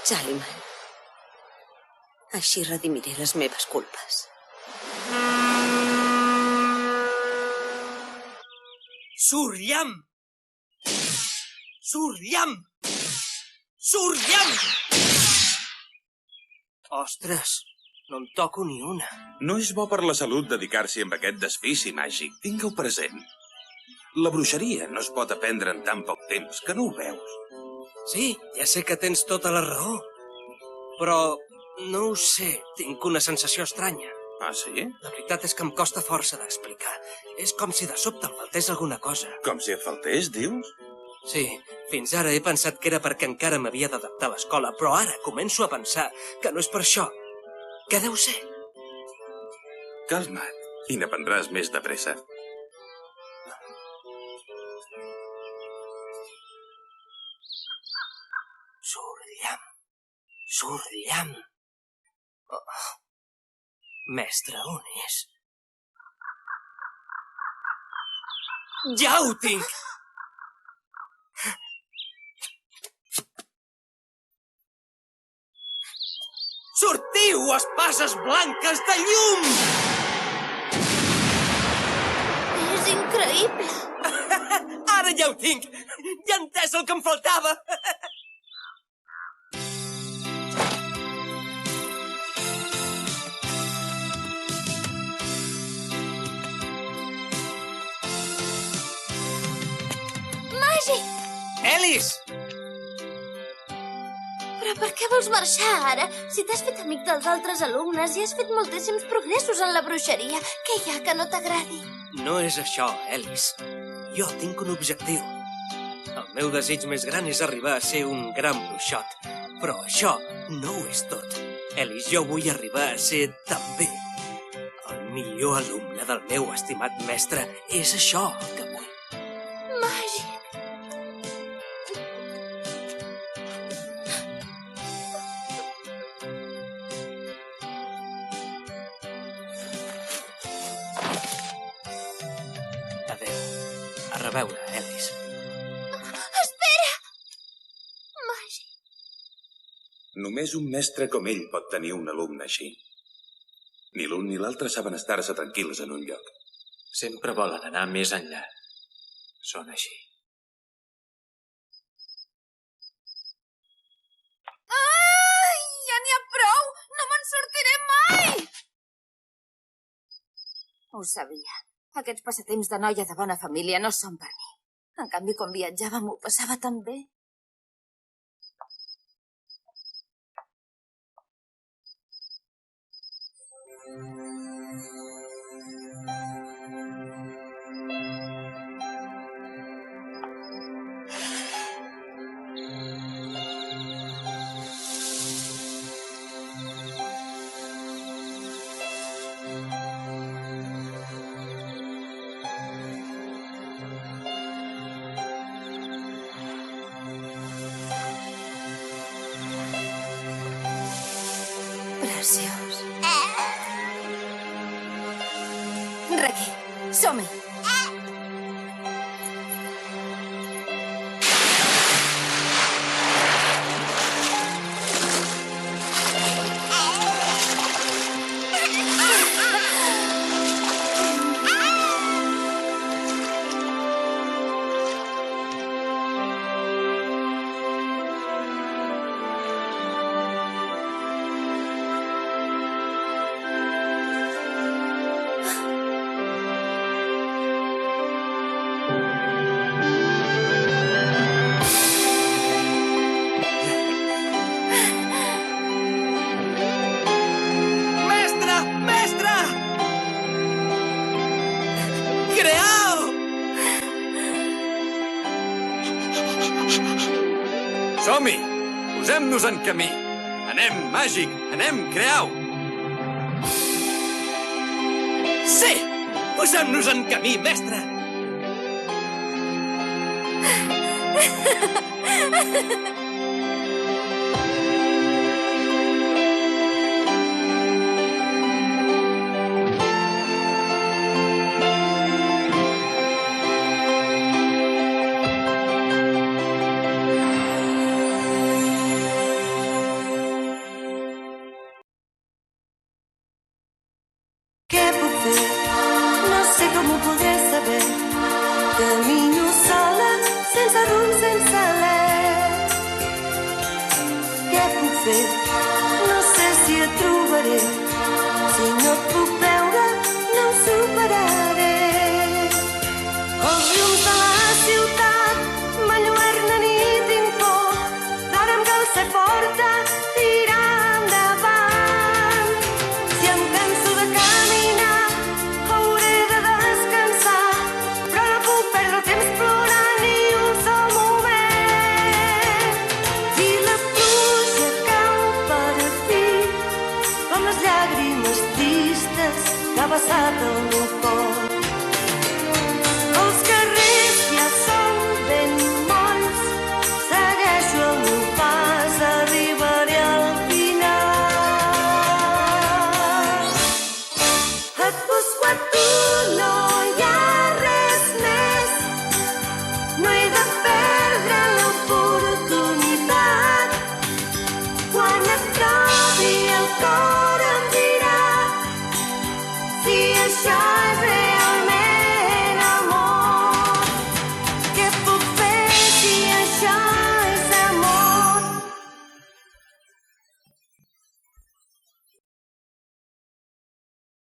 Jaliman. Així redimiré les meves culpes. Surllam! Surllam! Surllam! Ostres, no en toco ni una. No és bo per la salut dedicar-s'hi amb aquest desfici màgic. Tinga-ho present. La bruixeria no es pot aprendre en tan poc temps, que no ho veus. Sí, ja sé que tens tota la raó. Però, no ho sé, tinc una sensació estranya. Ah, sí? La veritat és que em costa força d'explicar. És com si de sobte em faltés alguna cosa. Com si et faltés, dius? Sí, fins ara he pensat que era perquè encara m'havia d'adaptar a l'escola, però ara començo a pensar que no és per això. Què deu ser? Calma't, i n'aprendràs més de pressa. Surllam. Surllam. Oh. Mestre, on és? Ja ho tinc! Sortiu, espases blanques de llum! És increïble! Ara ja ho tinc! Ja he entès el que em faltava! Màgic! Elis! Però per què vols marxar ara? Si t'has fet amic dels altres alumnes i has fet moltíssims progressos en la bruixeria, què hi ha que no t'agradi? No és això, Elis. Jo tinc un objectiu. El meu desig més gran és arribar a ser un gran bruixot. Però això no ho és tot. Elis, jo vull arribar a ser també el millor alumne del meu estimat mestre. És això el que vull. Màgic! Adéu. A reveure, Elis. Espera! Màgic! Només un mestre com ell pot tenir un alumne així. Ni l'un ni l'altre saben estar-se tranquils en un lloc. Sempre volen anar més enllà. Són així. Ai! Ja n'hi ha prou! No me'n sortiré mai! Ho sabia. Aquests passatemps de noia de bona família no són per mi. En canvi, quan viatjava m'ho passava tan bé. Preciós. Requi, som-hi. Mestre! Mestre! Creau! Som-hi! Posem-nos en camí! Anem, màgic! Anem, creau! Sí! Posem-nos en camí, mestre! Ha ha ha!